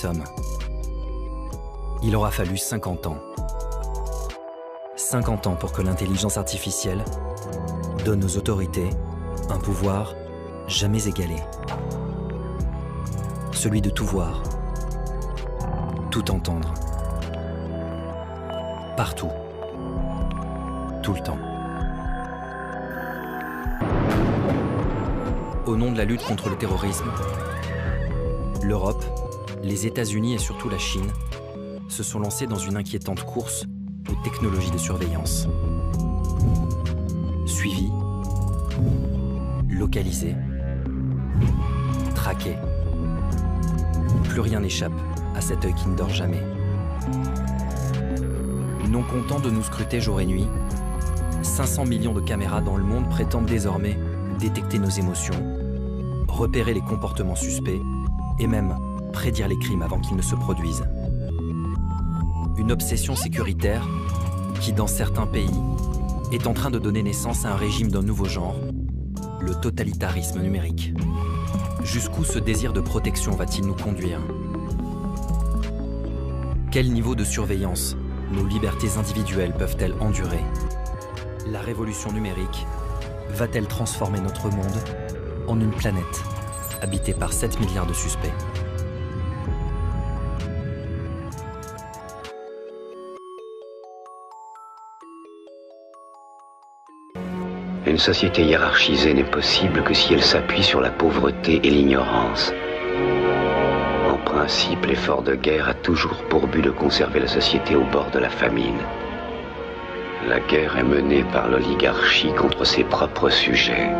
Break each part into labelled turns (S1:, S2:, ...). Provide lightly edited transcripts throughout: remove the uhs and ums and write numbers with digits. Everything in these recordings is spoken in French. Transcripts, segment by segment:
S1: sommes. Il aura fallu 50 ans. 50 ans pour que l'intelligence artificielle donne aux autorités un pouvoir jamais égalé. Celui de tout voir, tout entendre, partout, tout le temps. Au nom de la lutte contre le terrorisme, l'Europe, les États-Unis et surtout la Chine se sont lancés dans une inquiétante course aux technologies de surveillance. Suivi, localisé, traqué. Plus rien n'échappe à cet œil qui ne dort jamais. Non content de nous scruter jour et nuit, 500 millions de caméras dans le monde prétendent désormais détecter nos émotions, repérer les comportements suspects et même prédire les crimes avant qu'ils ne se produisent. Une obsession sécuritaire qui, dans certains pays, est en train de donner naissance à un régime d'un nouveau genre, le totalitarisme numérique. Jusqu'où ce désir de protection va-t-il nous conduire? Quel niveau de surveillance nos libertés individuelles peuvent-elles endurer? La révolution numérique va-t-elle transformer notre monde en une planète habitée par 7 milliards de suspects?
S2: Une société hiérarchisée n'est possible que si elle s'appuie sur la pauvreté et l'ignorance. En principe, l'effort de guerre a toujours pour but de conserver la société au bord de la famine. La guerre est menée par l'oligarchie contre ses propres sujets.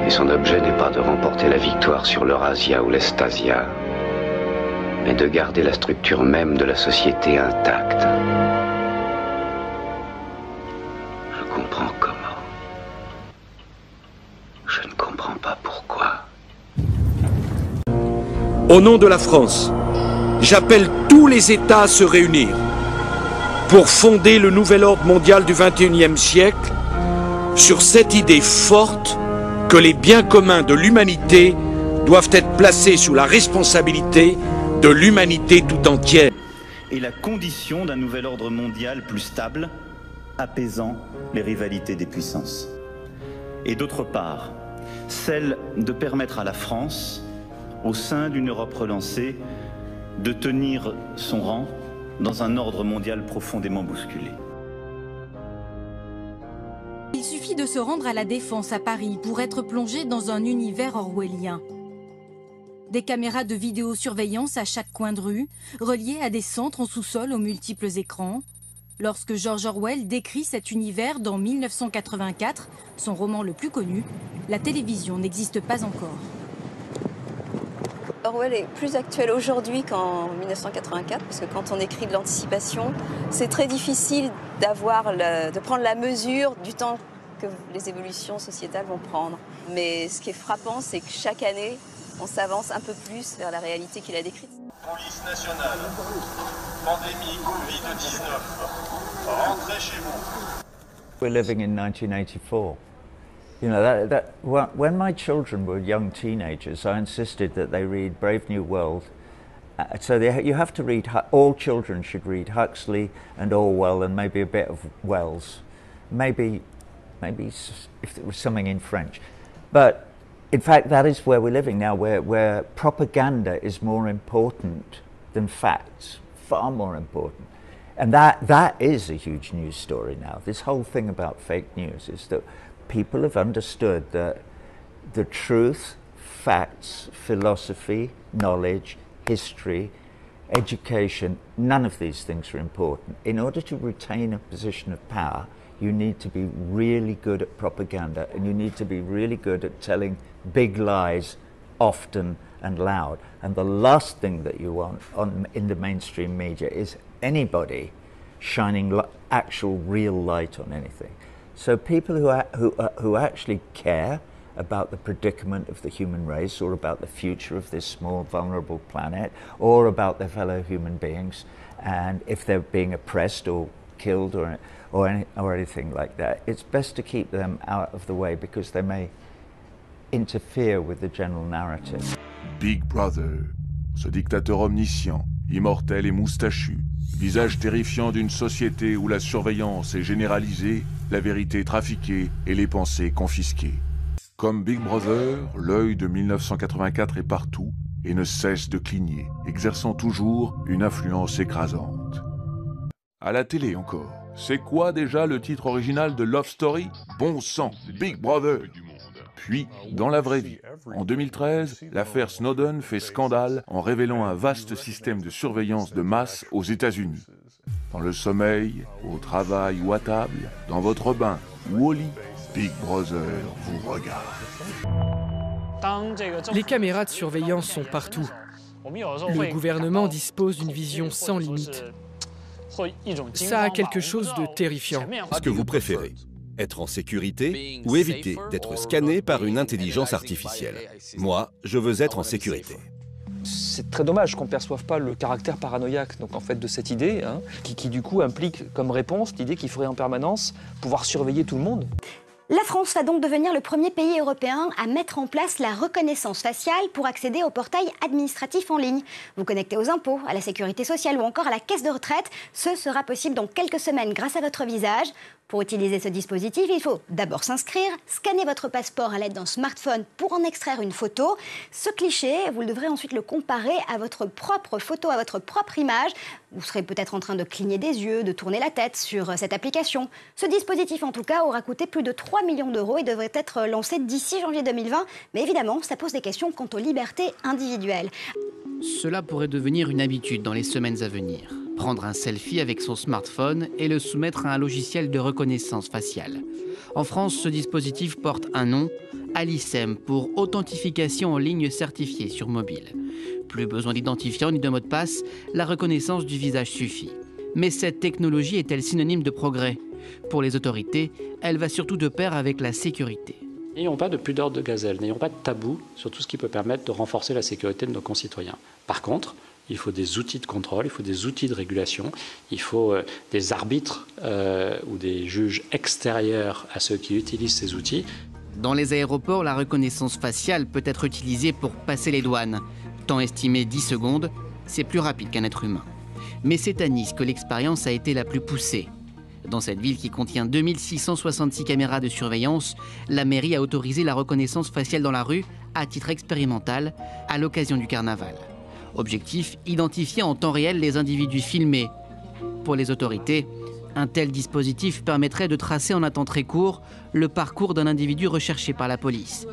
S2: Et son objet n'est pas de remporter la victoire sur l'Eurasia ou l'Estasia, mais de garder la structure même de la société intacte. Je comprends comment. Je ne comprends pas pourquoi.
S3: Au nom de la France, j'appelle tous les États à se réunir pour fonder le nouvel ordre mondial du XXIe siècle sur cette idée forte que les biens communs de l'humanité doivent être placés sous la responsabilité de l'humanité tout entière.
S4: Et la condition d'un nouvel ordre mondial plus stable, apaisant les rivalités des puissances. Et d'autre part, celle de permettre à la France, au sein d'une Europe relancée, de tenir son rang dans un ordre mondial profondément bousculé.
S5: Il suffit de se rendre à la Défense à Paris pour être plongé dans un univers orwellien. Des caméras de vidéosurveillance à chaque coin de rue, reliées à des centres en sous-sol aux multiples écrans. Lorsque George Orwell décrit cet univers dans 1984, son roman le plus connu, la télévision n'existe pas encore.
S6: Orwell est plus actuel aujourd'hui qu'en 1984, parce que quand on écrit de l'anticipation, c'est très difficile de prendre la mesure du temps que les évolutions sociétales vont prendre. Mais ce qui est frappant, c'est que chaque année, on s'avance un peu plus vers la réalité qu'il a décrite.
S7: Police nationale, pandémie Covid-19, rentrez chez vous.
S8: We're living in 1984. You know, when my children were young teenagers, I insisted that they read Brave New World. You have to read, all children should read Huxley and Orwell and maybe a bit of Wells. Maybe if there was something in French. But in fact, that is where we're living now, where propaganda is more important than facts, far more important. And that is a huge news story now. This whole thing about fake news is that people have understood that the truth, facts, philosophy, knowledge, history, education, none of these things are important. In order to retain a position of power, you need to be really good at propaganda, and you need to be really good at telling big lies often and loud. And the last thing that you want in the mainstream media is anybody shining actual real light on anything. So people who actually care about the predicament of the human race, or about the future of this small vulnerable planet, or about their fellow human beings, and if they're being oppressed or killed or anything like that, it's best to keep them out of the way, because they may interfere with the general narrative.
S9: Big Brother ce dictateur omniscient, immortel et moustachu, visage terrifiant d'une société où la surveillance est généralisée, la vérité trafiquée et les pensées confisquées. Comme Big Brother, l'œil de 1984 est partout et ne cesse de cligner, exerçant toujours une influence écrasante. À la télé encore, c'est quoi déjà le titre original de Love Story? Bon sang, Big Brother. Puis, dans la vraie vie, en 2013, l'affaire Snowden fait scandale en révélant un vaste système de surveillance de masse aux États-Unis. Dans le sommeil, au travail ou à table, dans votre bain ou au lit, Big Brother vous regarde.
S10: Les caméras de surveillance sont partout. Le gouvernement dispose d'une vision sans limite. Ça a quelque chose de terrifiant.
S11: Ce que vous préférez, être en sécurité ou éviter d'être scanné par une intelligence artificielle? Moi, je veux être en sécurité.
S12: C'est très dommage qu'on ne perçoive pas le caractère paranoïaque donc, en fait, de cette idée, qui du coup implique comme réponse l'idée qu'il faudrait en permanence pouvoir surveiller tout le monde.
S13: La France va donc devenir le premier pays européen à mettre en place la reconnaissance faciale pour accéder au portail administratif en ligne. Vous connectez aux impôts, à la sécurité sociale ou encore à la caisse de retraite. Ce sera possible dans quelques semaines grâce à votre visage. Pour utiliser ce dispositif, il faut d'abord s'inscrire, scanner votre passeport à l'aide d'un smartphone pour en extraire une photo. Ce cliché, vous devrez ensuite le comparer à votre propre photo, à votre propre image. Vous serez peut-être en train de cligner des yeux, de tourner la tête sur cette application. Ce dispositif, en tout cas, aura coûté plus de 3 millions d'euros et devrait être lancé d'ici janvier 2020. Mais évidemment, ça pose des questions quant aux libertés individuelles.
S14: Cela pourrait devenir une habitude dans les semaines à venir. Prendre un selfie avec son smartphone et le soumettre à un logiciel de reconnaissance faciale. En France, ce dispositif porte un nom, Alicem, pour authentification en ligne certifiée sur mobile. Plus besoin d'identifiant ni de mot de passe, la reconnaissance du visage suffit. Mais cette technologie est-elle synonyme de progrès? Pour les autorités, elle va surtout de pair avec la sécurité.
S15: N'ayons pas de pudeur de gazelle, n'ayons pas de tabou sur tout ce qui peut permettre de renforcer la sécurité de nos concitoyens. Par contre, il faut des outils de contrôle, il faut des outils de régulation, il faut des arbitres ou des juges extérieurs à ceux qui utilisent ces outils.
S14: Dans les aéroports, la reconnaissance faciale peut être utilisée pour passer les douanes. Temps estimé 10 secondes, c'est plus rapide qu'un être humain. Mais c'est à Nice que l'expérience a été la plus poussée. Dans cette ville qui contient 2666 caméras de surveillance, la mairie a autorisé la reconnaissance faciale dans la rue à titre expérimental à l'occasion du carnaval. Objectif, identifier en temps réel les individus filmés. Pour les autorités, un tel dispositif permettrait de tracer en un temps très court le parcours d'un individu recherché par la police.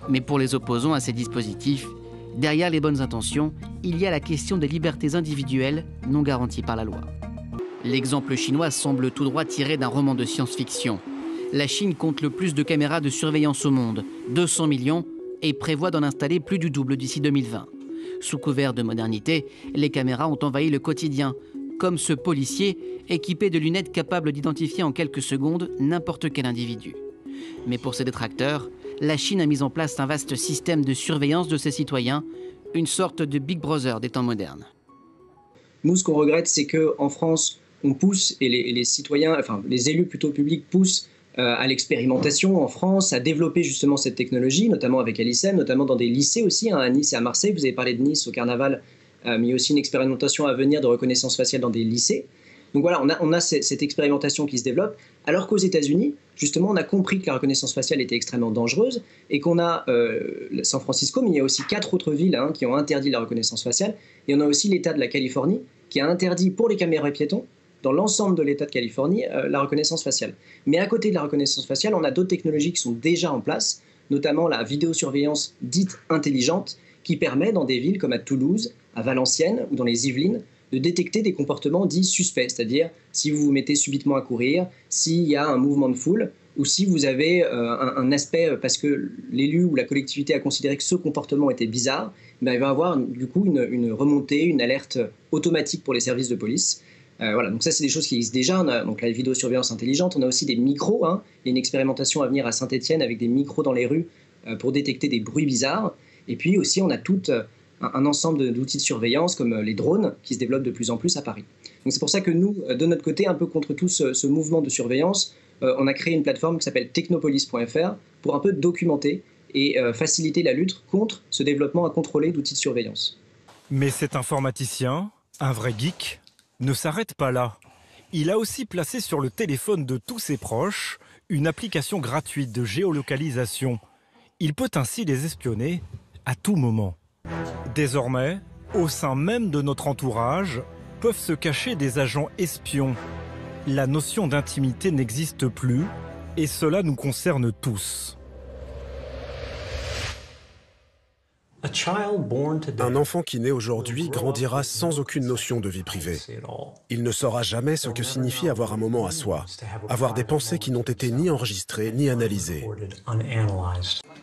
S14: Mais pour les opposants à ces dispositifs, derrière les bonnes intentions, il y a la question des libertés individuelles non garanties par la loi. L'exemple chinois semble tout droit tiré d'un roman de science-fiction. La Chine compte le plus de caméras de surveillance au monde, 200 millions, et prévoit d'en installer plus du double d'ici 2020. Sous couvert de modernité, les caméras ont envahi le quotidien, comme ce policier équipé de lunettes capables d'identifier en quelques secondes n'importe quel individu. Mais pour ses détracteurs, la Chine a mis en place un vaste système de surveillance de ses citoyens, une sorte de Big Brother des temps modernes.
S12: Nous, ce qu'on regrette, c'est qu'en France, on pousse, et les citoyens, enfin les élus plutôt publics poussent à l'expérimentation en France, à développer justement cette technologie, notamment avec Alicem, notamment dans des lycées aussi, à Nice et à Marseille. Vous avez parlé de Nice au carnaval, mais il y a aussi une expérimentation à venir de reconnaissance faciale dans des lycées. Donc voilà, on a cette expérimentation qui se développe, alors qu'aux États-Unis, justement, on a compris que la reconnaissance faciale était extrêmement dangereuse et qu'on a San Francisco, mais il y a aussi 4 autres villes qui ont interdit la reconnaissance faciale. Et on a aussi l'État de la Californie qui a interdit pour les caméras piétons, dans l'ensemble de l'État de Californie, la reconnaissance faciale. Mais à côté de la reconnaissance faciale, on a d'autres technologies qui sont déjà en place, notamment la vidéosurveillance dite intelligente, qui permet dans des villes comme à Toulouse, à Valenciennes ou dans les Yvelines, de détecter des comportements dits suspects, c'est-à-dire si vous vous mettez subitement à courir, s'il y a un mouvement de foule, ou si vous avez un aspect, parce que l'élu ou la collectivité a considéré que ce comportement était bizarre, ben il va y avoir du coup une remontée, une alerte automatique pour les services de police. Voilà, donc ça c'est des choses qui existent déjà. On a donc la vidéosurveillance intelligente, on a aussi des micros. Il y a une expérimentation à venir à Saint-Étienne avec des micros dans les rues pour détecter des bruits bizarres. Et puis aussi on a tout un ensemble d'outils de surveillance comme les drones qui se développent de plus en plus à Paris. Donc c'est pour ça que nous, de notre côté, un peu contre tout ce mouvement de surveillance, on a créé une plateforme qui s'appelle technopolis.fr pour un peu documenter et faciliter la lutte contre ce développement incontrôlé d'outils de surveillance.
S16: Mais cet informaticien, un vrai geek, ne s'arrête pas là. Il a aussi placé sur le téléphone de tous ses proches une application gratuite de géolocalisation. Il peut ainsi les espionner à tout moment. Désormais, au sein même de notre entourage, peuvent se cacher des agents espions. La notion d'intimité n'existe plus et cela nous concerne tous.
S17: Un enfant qui naît aujourd'hui grandira sans aucune notion de vie privée. Il ne saura jamais ce que signifie avoir un moment à soi, avoir des pensées qui n'ont été ni enregistrées ni analysées.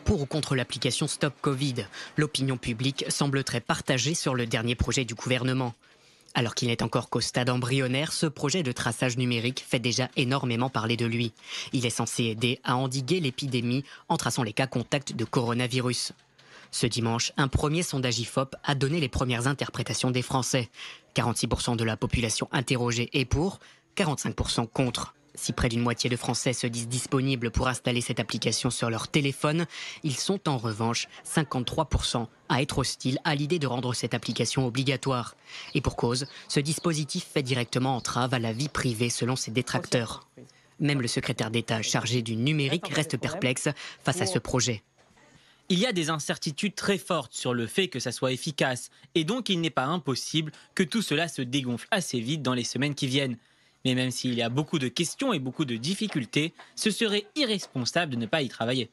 S18: Pour ou contre l'application Stop Covid, l'opinion publique semble très partagée sur le dernier projet du gouvernement. Alors qu'il n'est encore qu'au stade embryonnaire, ce projet de traçage numérique fait déjà énormément parler de lui. Il est censé aider à endiguer l'épidémie en traçant les cas contacts de coronavirus. Ce dimanche, un premier sondage IFOP a donné les premières interprétations des Français. 46% de la population interrogée est pour, 45% contre. Si près d'une moitié de Français se disent disponibles pour installer cette application sur leur téléphone, ils sont en revanche 53% à être hostiles à l'idée de rendre cette application obligatoire. Et pour cause, ce dispositif fait directement entrave à la vie privée selon ses détracteurs. Même le secrétaire d'État chargé du numérique reste perplexe face à ce projet.
S19: Il y a des incertitudes très fortes sur le fait que ça soit efficace, et donc il n'est pas impossible que tout cela se dégonfle assez vite dans les semaines qui viennent. Mais même s'il y a beaucoup de questions et beaucoup de difficultés, ce serait irresponsable de ne pas y travailler.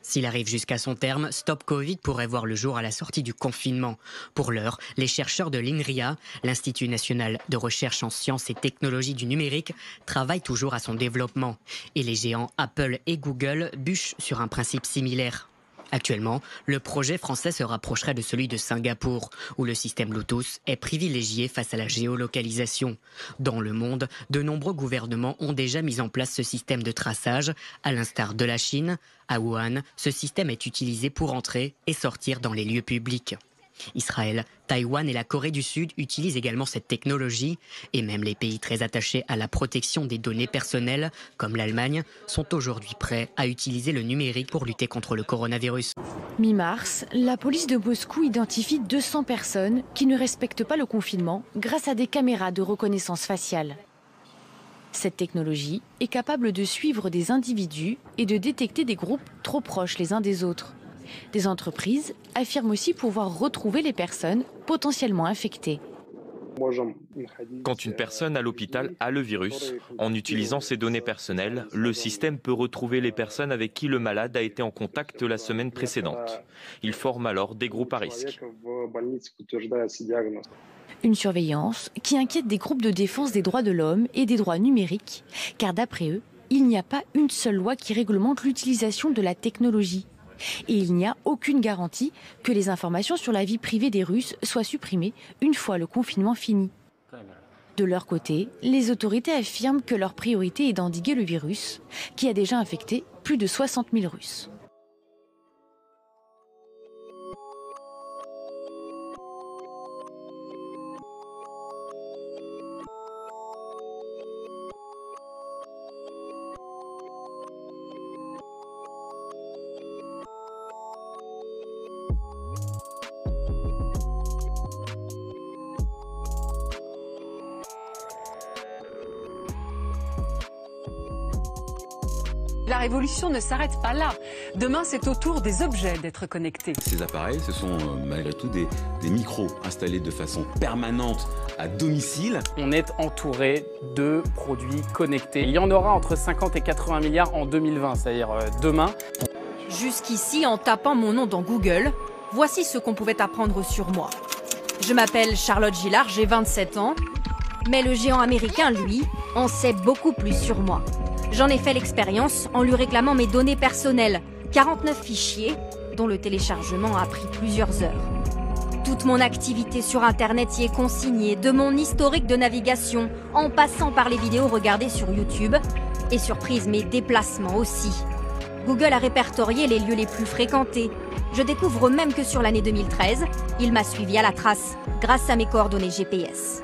S18: S'il arrive jusqu'à son terme, Stop Covid pourrait voir le jour à la sortie du confinement. Pour l'heure, les chercheurs de l'INRIA, l'Institut national de recherche en sciences et technologies du numérique, travaillent toujours à son développement. Et les géants Apple et Google bûchent sur un principe similaire. Actuellement, le projet français se rapprocherait de celui de Singapour, où le système Bluetooth est privilégié face à la géolocalisation. Dans le monde, de nombreux gouvernements ont déjà mis en place ce système de traçage, à l'instar de la Chine. À Wuhan, ce système est utilisé pour entrer et sortir dans les lieux publics. Israël, Taïwan et la Corée du Sud utilisent également cette technologie et même les pays très attachés à la protection des données personnelles, comme l'Allemagne, sont aujourd'hui prêts à utiliser le numérique pour lutter contre le coronavirus.
S20: Mi-mars, la police de Moscou identifie 200 personnes qui ne respectent pas le confinement grâce à des caméras de reconnaissance faciale. Cette technologie est capable de suivre des individus et de détecter des groupes trop proches les uns des autres. Des entreprises affirment aussi pouvoir retrouver les personnes potentiellement infectées.
S21: Quand une personne à l'hôpital a le virus, en utilisant ses données personnelles, le système peut retrouver les personnes avec qui le malade a été en contact la semaine précédente. Il forme alors des groupes à risque.
S20: Une surveillance qui inquiète des groupes de défense des droits de l'homme et des droits numériques, car d'après eux, il n'y a pas une seule loi qui réglemente l'utilisation de la technologie. Et il n'y a aucune garantie que les informations sur la vie privée des Russes soient supprimées une fois le confinement fini. De leur côté, les autorités affirment que leur priorité est d'endiguer le virus, qui a déjà infecté plus de 60 000 Russes.
S22: La révolution ne s'arrête pas là. Demain, c'est au tour des objets d'être connectés.
S23: Ces appareils, ce sont malgré tout des micros installés de façon permanente à domicile.
S24: On est entouré de produits connectés. Il y en aura entre 50 et 80 milliards en 2020, c'est-à-dire demain.
S5: Jusqu'ici, en tapant mon nom dans Google, voici ce qu'on pouvait apprendre sur moi. Je m'appelle Charlotte Gillard, j'ai 27 ans. Mais le géant américain, lui, en sait beaucoup plus sur moi. J'en ai fait l'expérience en lui réclamant mes données personnelles, 49 fichiers, dont le téléchargement a pris plusieurs heures. Toute mon activité sur Internet y est consignée, de mon historique de navigation, en passant par les vidéos regardées sur YouTube, et surprise mes déplacements aussi. Google a répertorié les lieux les plus fréquentés. Je découvre même que sur l'année 2013, il m'a suivi à la trace, grâce à mes coordonnées GPS.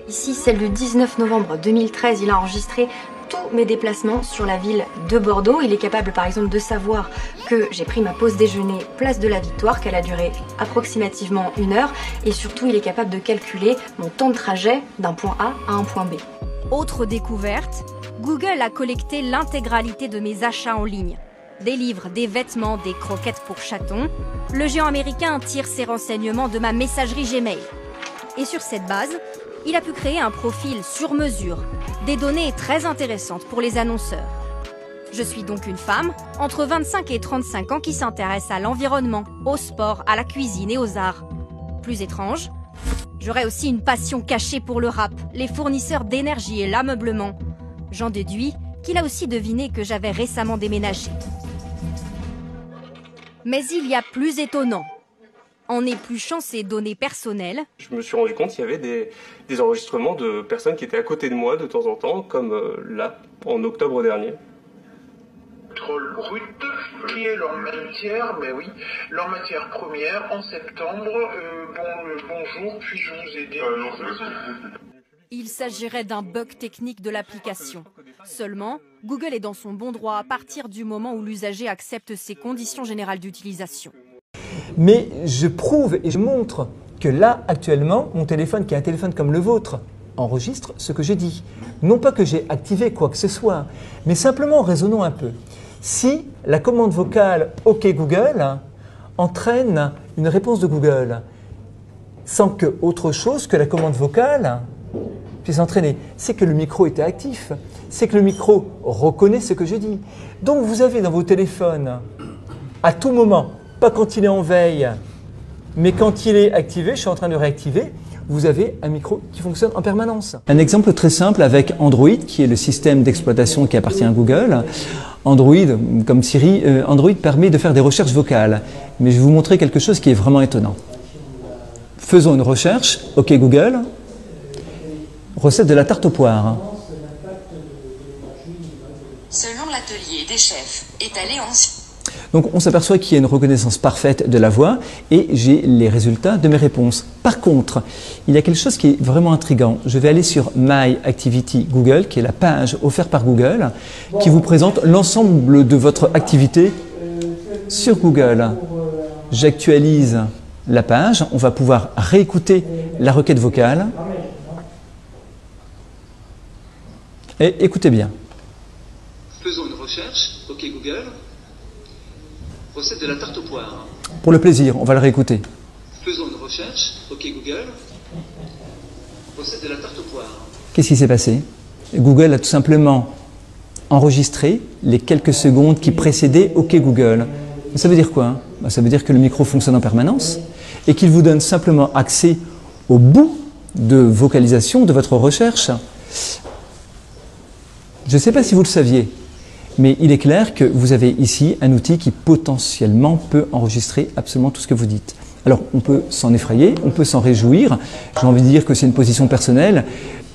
S25: Ici, celle du 19 novembre 2013, il a enregistré tous mes déplacements sur la ville de Bordeaux. Il est capable par exemple de savoir que j'ai pris ma pause déjeuner place de la Victoire, qu'elle a duré approximativement 1 heure, et surtout il est capable de calculer mon temps de trajet d'un point A à un point B.
S5: Autre découverte, Google a collecté l'intégralité de mes achats en ligne. Des livres, des vêtements, des croquettes pour chatons. Le géant américain tire ses renseignements de ma messagerie Gmail. Et sur cette base, il a pu créer un profil sur mesure, des données très intéressantes pour les annonceurs. Je suis donc une femme, entre 25 et 35 ans, qui s'intéresse à l'environnement, au sport, à la cuisine et aux arts. Plus étrange, j'aurais aussi une passion cachée pour le rap, les fournisseurs d'énergie et l'ameublement. J'en déduis qu'il a aussi deviné que j'avais récemment déménagé. Mais il y a plus étonnant. En épluchant ces données personnelles,
S1: je me suis rendu compte qu'il y avait des enregistrements de personnes qui étaient à côté de moi de temps en temps, comme là, en octobre dernier.
S2: Pétrole brut, qui est leur matière, ben oui, leur matière première en septembre. Bonjour, puis-je vous aider?
S5: Il s'agirait d'un bug technique de l'application. Seulement, Google est dans son bon droit à partir du moment où l'usager accepte ses conditions générales d'utilisation.
S3: Mais je prouve et je montre que là, actuellement, mon téléphone, qui est un téléphone comme le vôtre, enregistre ce que j'ai dit. Non pas que j'ai activé quoi que ce soit, mais simplement raisonnons un peu. Si la commande vocale « OK Google » entraîne une réponse de Google, sans que autre chose que la commande vocale puisse entraîner, c'est que le micro était actif, c'est que le micro reconnaît ce que je dis. Donc vous avez dans vos téléphones, à tout moment, pas quand il est en veille, mais quand il est activé, je suis en train de réactiver, vous avez un micro qui fonctionne en permanence. Un exemple très simple avec Android, qui est le système d'exploitation qui appartient à Google. Android, comme Siri, Android permet de faire des recherches vocales. Mais je vais vous montrer quelque chose qui est vraiment étonnant. Faisons une recherche. OK Google, recette de la tarte aux poires.
S4: Selon l'atelier des chefs étalé en...
S3: Donc on s'aperçoit qu'il y a une reconnaissance parfaite de la voix et j'ai les résultats de mes réponses. Par contre, il y a quelque chose qui est vraiment intriguant. Je vais aller sur My Activity Google, qui est la page offerte par Google, qui vous présente l'ensemble de votre activité sur Google. J'actualise la page, on va pouvoir réécouter la requête vocale. Et écoutez bien.
S6: Faisons une recherche. OK Google. Recette de la tarte aux poires.
S3: Pour le plaisir, on va le réécouter.
S6: Faisons une recherche. OK Google. Recette de la tarte aux poires.
S3: Qu'est-ce qui s'est passé? Google a tout simplement enregistré les quelques secondes qui précédaient OK Google. Ça veut dire quoi? Ça veut dire que le micro fonctionne en permanence et qu'il vous donne simplement accès au bout de vocalisation de votre recherche. Je ne sais pas si vous le saviez, mais il est clair que vous avez ici un outil qui potentiellement peut enregistrer absolument tout ce que vous dites. Alors on peut s'en effrayer, on peut s'en réjouir, j'ai envie de dire que c'est une position personnelle.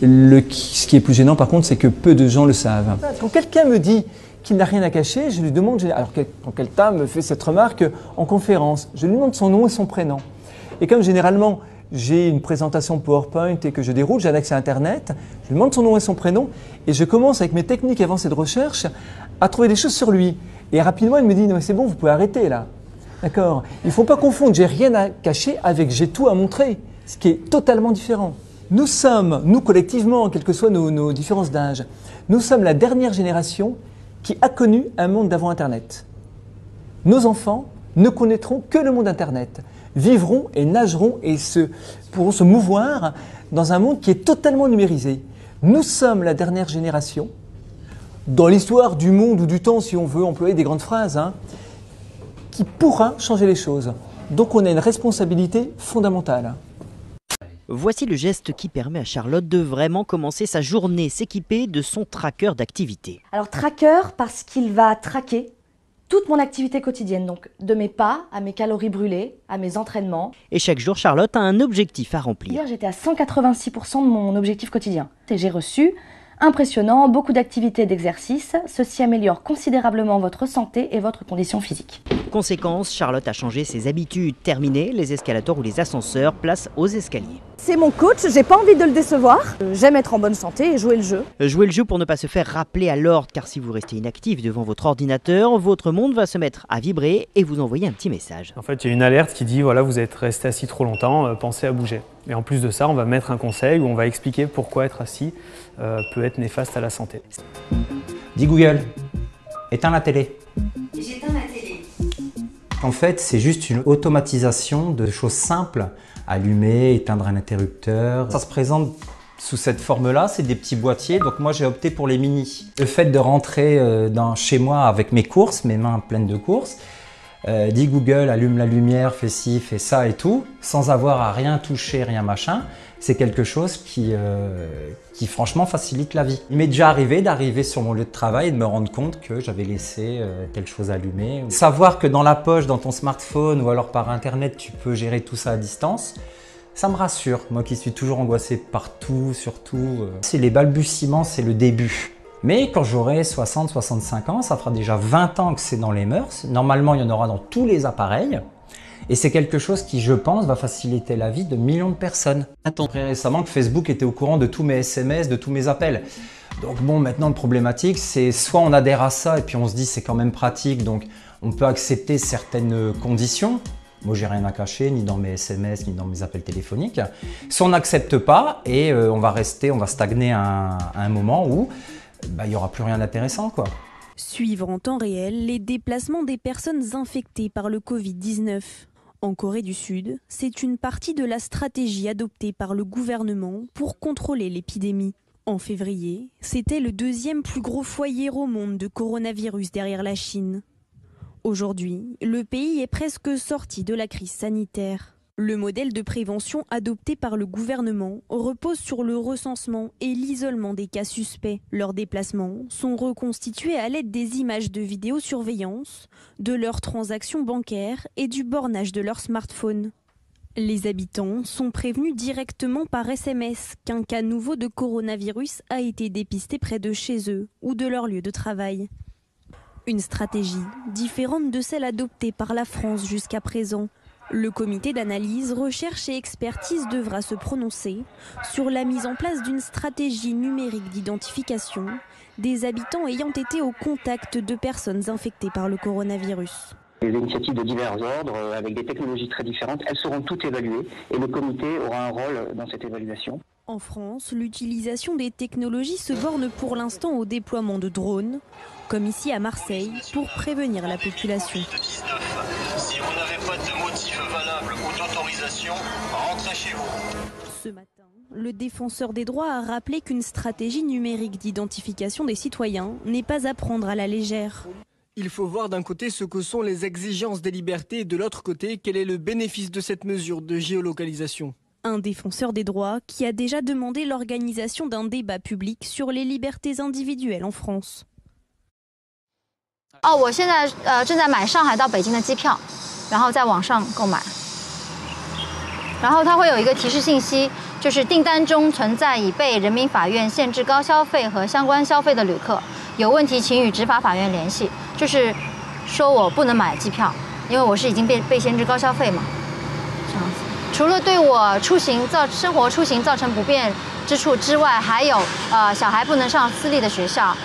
S3: Ce qui est plus gênant par contre, c'est que peu de gens le savent. Quand quelqu'un me dit qu'il n'a rien à cacher, je lui demande, alors quand quelqu'un me fait cette remarque en conférence, je lui demande son nom et son prénom. Et comme généralement j'ai une présentation PowerPoint et que je déroule, j'ai un accès à Internet, je lui demande son nom et son prénom et je commence avec mes techniques avancées de recherche à trouver des choses sur lui. Et rapidement, il me dit « Non mais c'est bon, vous pouvez arrêter là. » D'accord? Il ne faut pas confondre « j'ai rien à cacher » avec « j'ai tout à montrer », ce qui est totalement différent. Nous sommes, nous collectivement, quelles que soient nos différences d'âge, nous sommes la dernière génération qui a connu un monde d'avant Internet. Nos enfants ne connaîtront que le monde Internet, vivront et nageront et pourront se mouvoir dans un monde qui est totalement numérisé. Nous sommes la dernière génération, dans l'histoire du monde ou du temps, si on veut employer des grandes phrases, qui pourra changer les choses. Donc on a une responsabilité fondamentale.
S26: Voici le geste qui permet à Charlotte de vraiment commencer sa journée, s'équiper de son tracker d'activité.
S27: Alors tracker parce qu'il va traquer toute mon activité quotidienne, donc de mes pas à mes calories brûlées, à mes entraînements.
S26: Et chaque jour, Charlotte a un objectif à remplir.
S27: Hier, j'étais à 186% de mon objectif quotidien. Et j'ai reçu, impressionnant, beaucoup d'activités et d'exercices. Ceci améliore considérablement votre santé et votre condition physique.
S26: Conséquence, Charlotte a changé ses habitudes. Terminé les escalators ou les ascenseurs, place aux escaliers.
S27: C'est mon coach, j'ai pas envie de le décevoir. J'aime être en bonne santé et jouer le jeu.
S26: Jouer le jeu pour ne pas se faire rappeler à l'ordre, car si vous restez inactif devant votre ordinateur, votre monde va se mettre à vibrer et vous envoyer un petit message.
S7: En fait, il y a une alerte qui dit voilà, vous êtes resté assis trop longtemps, pensez à bouger. Et en plus de ça, on va mettre un conseil où on va expliquer pourquoi être assis peut être néfaste à la santé.
S8: Dis Google, éteins la télé.
S25: J'éteins la télé.
S8: En fait, c'est juste une automatisation de choses simples. Allumer, éteindre un interrupteur. Ça se présente sous cette forme-là, c'est des petits boîtiers. Donc moi, j'ai opté pour les mini. Le fait de rentrer chez moi avec mes courses, mes mains pleines de courses, dit Google, allume la lumière, fais ci, fais ça et tout, sans avoir à rien toucher, rien machin, c'est quelque chose qui franchement facilite la vie. Il m'est déjà arrivé d'arriver sur mon lieu de travail et de me rendre compte que j'avais laissé telle chose allumée. Savoir que dans la poche, dans ton smartphone ou alors par internet, tu peux gérer tout ça à distance, ça me rassure. Moi qui suis toujours angoissé par tout, surtout. C'est les balbutiements, c'est le début. Mais quand j'aurai 60, 65 ans, ça fera déjà 20 ans que c'est dans les mœurs. Normalement, il y en aura dans tous les appareils. Et c'est quelque chose qui, je pense, va faciliter la vie de millions de personnes. Attends, très récemment que Facebook était au courant de tous mes SMS, de tous mes appels. Donc bon, maintenant, le problématique, c'est soit on adhère à ça et puis on se dit c'est quand même pratique, donc on peut accepter certaines conditions. Moi, j'ai rien à cacher, ni dans mes SMS, ni dans mes appels téléphoniques. Soit on n'accepte pas et on va stagner à un moment où il n'y aura plus rien d'intéressant, quoi.
S9: Suivre en temps réel les déplacements des personnes infectées par le Covid-19. En Corée du Sud, c'est une partie de la stratégie adoptée par le gouvernement pour contrôler l'épidémie. En février, c'était le deuxième plus gros foyer au monde de coronavirus derrière la Chine. Aujourd'hui, le pays est presque sorti de la crise sanitaire. Le modèle de prévention adopté par le gouvernement repose sur le recensement et l'isolement des cas suspects. Leurs déplacements sont reconstitués à l'aide des images de vidéosurveillance, de leurs transactions bancaires et du bornage de leur smartphone. Les habitants sont prévenus directement par SMS qu'un cas nouveau de coronavirus a été dépisté près de chez eux ou de leur lieu de travail. Une stratégie différente de celle adoptée par la France jusqu'à présent. Le comité d'analyse, recherche et expertise devra se prononcer sur la mise en place d'une stratégie numérique d'identification des habitants ayant été au contact de personnes infectées par le coronavirus.
S10: Des initiatives de divers ordres, avec des technologies très différentes, elles seront toutes évaluées et le comité aura un rôle dans cette évaluation.
S9: En France, l'utilisation des technologies se borne pour l'instant au déploiement de drones, comme ici à Marseille, pour prévenir la population.
S11: Si vous n'avez pas de motif valable ou d'autorisation, rentrez chez vous.
S9: Ce matin, le défenseur des droits a rappelé qu'une stratégie numérique d'identification des citoyens n'est pas à prendre à la légère.
S13: Il faut voir d'un côté ce que sont les exigences des libertés et de l'autre côté, quel est le bénéfice de cette mesure de géolocalisation.
S9: Un défenseur des droits qui a déjà demandé l'organisation d'un débat public sur les libertés individuelles en France.
S15: 我现在正在买上海到北京的机票，然后在网上购买。然后它会有一个提示信息，就是订单中存在已被人民法院限制高消费和相关消费的旅客，有问题请与执法法院联系。就是说我不能买机票，因为我是已经被限制高消费嘛。这样子，除了对我生活出行造成不便之处之外，还有小孩不能上私立的学校。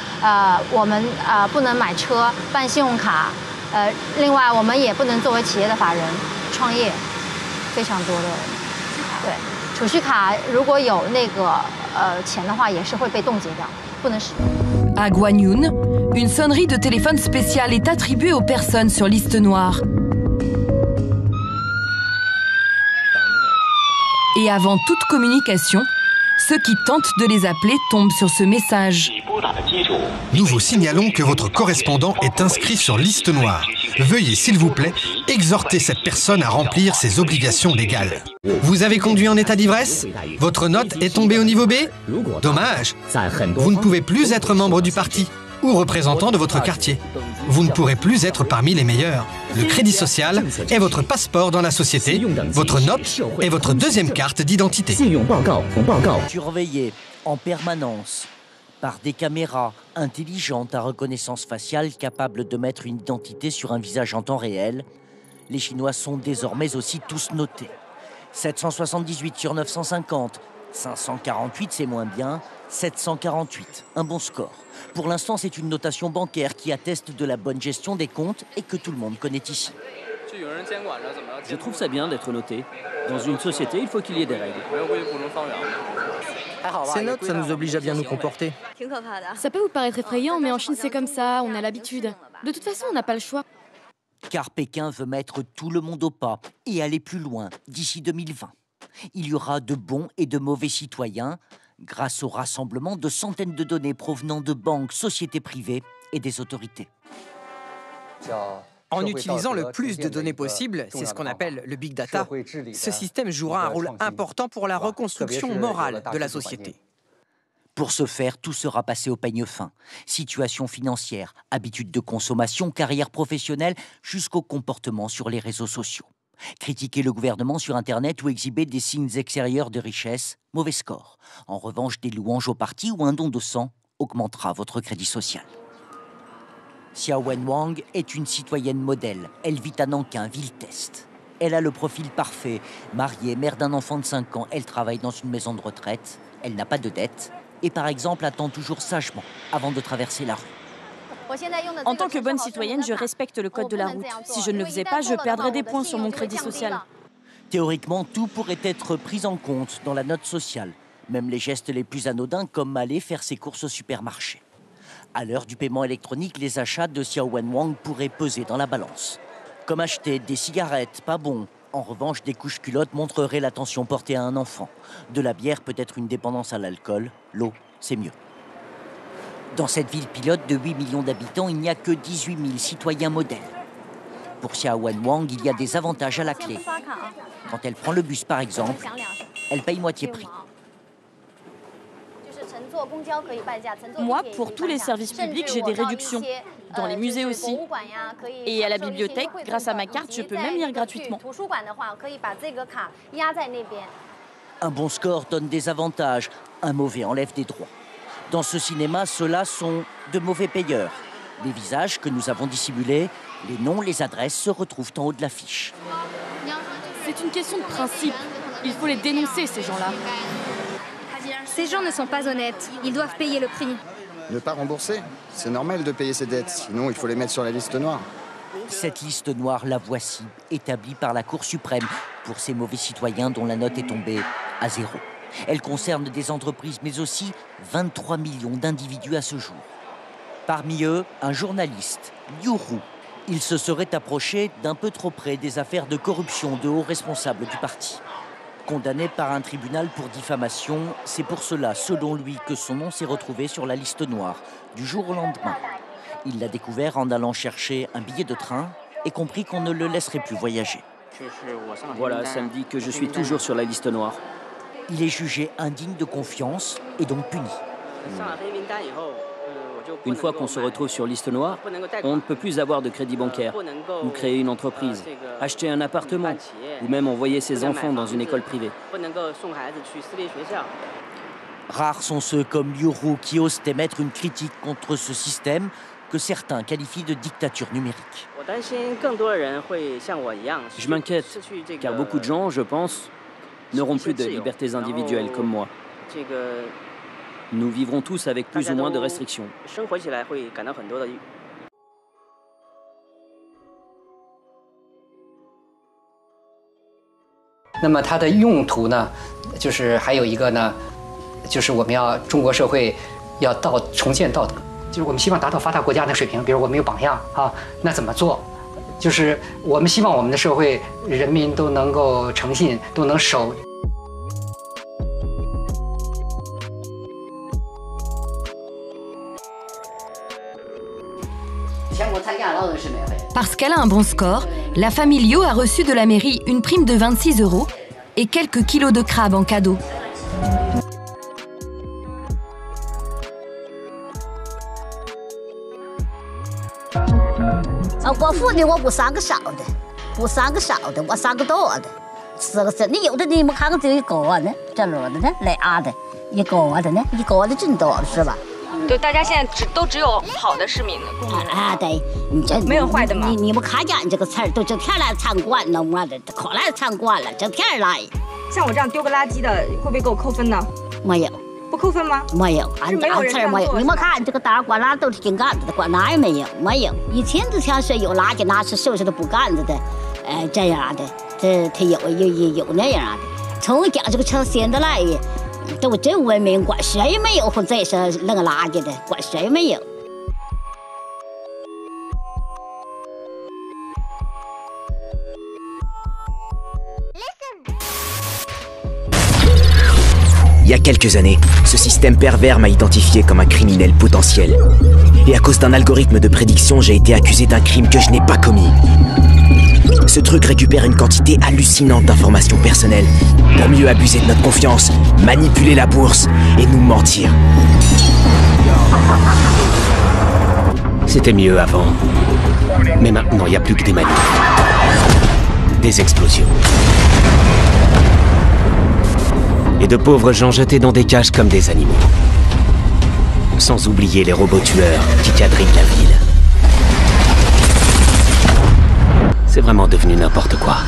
S15: 我们不能买车、办信用卡，另外我们也不能作为企业的法人创业，非常多的，对，储蓄卡如果有那个钱的话，也是会被冻结掉，不能使用。
S28: À Guanyun, une sonnerie de téléphone spécial est attribuée aux personnes sur liste noire. Et avant toute communication, ceux qui tentent de les appeler tombent sur ce message.
S29: Nous vous signalons que votre correspondant est inscrit sur liste noire. Veuillez, s'il vous plaît, exhorter cette personne à remplir ses obligations légales. Vous avez conduit en état d'ivresse? Votre note est tombée au niveau B? Dommage. Vous ne pouvez plus être membre du parti ou représentant de votre quartier. Vous ne pourrez plus être parmi les meilleurs. Le crédit social est votre passeport dans la société. Votre note est votre deuxième carte d'identité.
S26: Surveillé en permanence par des caméras intelligentes à reconnaissance faciale capables de mettre une identité sur un visage en temps réel, les Chinois sont désormais aussi tous notés. 778 sur 950. 548, c'est moins bien. 748, un bon score. Pour l'instant, c'est une notation bancaire qui atteste de la bonne gestion des comptes et que tout le monde connaît ici.
S12: Je trouve ça bien d'être noté. Dans une société, il faut qu'il y ait des règles.
S13: Ces notes, ça nous oblige à bien nous comporter.
S27: Ça peut vous paraître effrayant, mais en Chine c'est comme ça, on a l'habitude. De toute façon, on n'a pas le choix.
S26: Car Pékin veut mettre tout le monde au pas et aller plus loin d'ici 2020. Il y aura de bons et de mauvais citoyens grâce au rassemblement de centaines de données provenant de banques, sociétés privées et des autorités.
S13: En utilisant le plus de données possible, c'est ce qu'on appelle le big data, ce système jouera un rôle important pour la reconstruction morale de la société.
S26: Pour ce faire, tout sera passé au peigne fin. Situation financière, habitudes de consommation, carrière professionnelle, jusqu'au comportement sur les réseaux sociaux. Critiquer le gouvernement sur Internet ou exhiber des signes extérieurs de richesse, mauvais score. En revanche, des louanges au parti ou un don de sang augmentera votre crédit social. Xiao Wenwang est une citoyenne modèle. Elle vit à Nankin, ville-test. Elle a le profil parfait. Mariée, mère d'un enfant de 5 ans, elle travaille dans une maison de retraite. Elle n'a pas de dette. Et par exemple, attend toujours sagement avant de traverser la rue.
S27: En tant que bonne citoyenne, je respecte le code de la route. Si je ne le faisais pas, je perdrais des points sur mon crédit social.
S26: Théoriquement, tout pourrait être pris en compte dans la note sociale. Même les gestes les plus anodins comme aller faire ses courses au supermarché. À l'heure du paiement électronique, les achats de Xiao Wenwang pourraient peser dans la balance. Comme acheter des cigarettes, pas bon. En revanche, des couches-culottes montreraient l'attention portée à un enfant. De la bière peut être une dépendance à l'alcool. L'eau, c'est mieux. Dans cette ville pilote de 8 millions d'habitants, il n'y a que 18 000 citoyens modèles. Pour Xiao Wenwang, il y a des avantages à la clé. Quand elle prend le bus, par exemple, elle paye moitié prix.
S27: Moi, pour tous les services publics, j'ai des réductions. Dans les musées aussi. Et à la bibliothèque, grâce à ma carte, je peux même lire gratuitement.
S26: Un bon score donne des avantages, un mauvais enlève des droits. Dans ce cinéma, ceux-là sont de mauvais payeurs. Les visages que nous avons dissimulés, les noms, les adresses se retrouvent en haut de l'affiche.
S27: C'est une question de principe. Il faut les dénoncer, ces gens-là.
S15: Ces gens ne sont pas honnêtes. Ils doivent payer le prix.
S14: Ne pas rembourser. C'est normal de payer ses dettes, sinon il faut les mettre sur la liste noire.
S26: Cette liste noire, la voici, établie par la Cour suprême pour ces mauvais citoyens dont la note est tombée à 0. Elle concerne des entreprises, mais aussi 23 millions d'individus à ce jour. Parmi eux, un journaliste, Liu Ru. Il se serait approché d'un peu trop près des affaires de corruption de hauts responsables du parti. Condamné par un tribunal pour diffamation, c'est pour cela, selon lui, que son nom s'est retrouvé sur la liste noire, du jour au lendemain. Il l'a découvert en allant chercher un billet de train et compris qu'on ne le laisserait plus voyager.
S12: Voilà, ça me dit que je suis toujours sur la liste noire.
S26: Il est jugé indigne de confiance et donc puni.
S12: Une fois qu'on se retrouve sur liste noire, on ne peut plus avoir de crédit bancaire, ou créer une entreprise, acheter un appartement, ou même envoyer ses enfants dans une école privée.
S26: Rares sont ceux comme Liu Ru qui osent émettre une critique contre ce système que certains qualifient de dictature numérique.
S12: Je m'inquiète, car beaucoup de gens, je pense, n'auront plus de libertés individuelles comme moi. Nous vivrons tous avec plus ou moins de restrictions.
S16: 那么它的用途呢，就是还有一个呢，就是我们要中国社会要重建道德，就是我们希望达到发达国家的水平，比如我们有榜样啊，那怎么做？就是我们希望我们的社会人民都能够诚信，都能守。
S28: Parce qu'elle a un bon score, la famille Liu a reçu de la mairie une prime de 26 € et quelques kilos de crabes en cadeau.
S27: Donc, 大家现在都只有好的市民的
S15: 对，
S27: 没有坏的吗？
S15: 你们看见这个词儿都整天来参观了，我的可来参观了，整天来。
S1: 像我这样丢个垃圾的，会不会给我扣分呢？
S17: 没有。
S1: 不扣分吗？
S17: 没有，按次儿没有。你们看这个大管哪都是金杆子的，管哪也没有，没有。一天之前说有垃圾，哪是收拾的不杆子的，这样的，他有那样的。从讲这个车现在来，都真文明，管谁没有，或者是那个垃圾的，管谁没有。
S18: Il y a quelques années, ce système pervers m'a identifié comme un criminel potentiel. Et à cause d'un algorithme de prédiction, j'ai été accusé d'un crime que je n'ai pas commis. Ce truc récupère une quantité hallucinante d'informations personnelles pour mieux abuser de notre confiance, manipuler la bourse et nous mentir.
S26: C'était mieux avant. Mais maintenant, il n'y a plus que des manifs. Des explosions. Et de pauvres gens jetés dans des cages comme des animaux. Sans oublier les robots tueurs qui quadrillent la ville. C'est vraiment devenu n'importe quoi.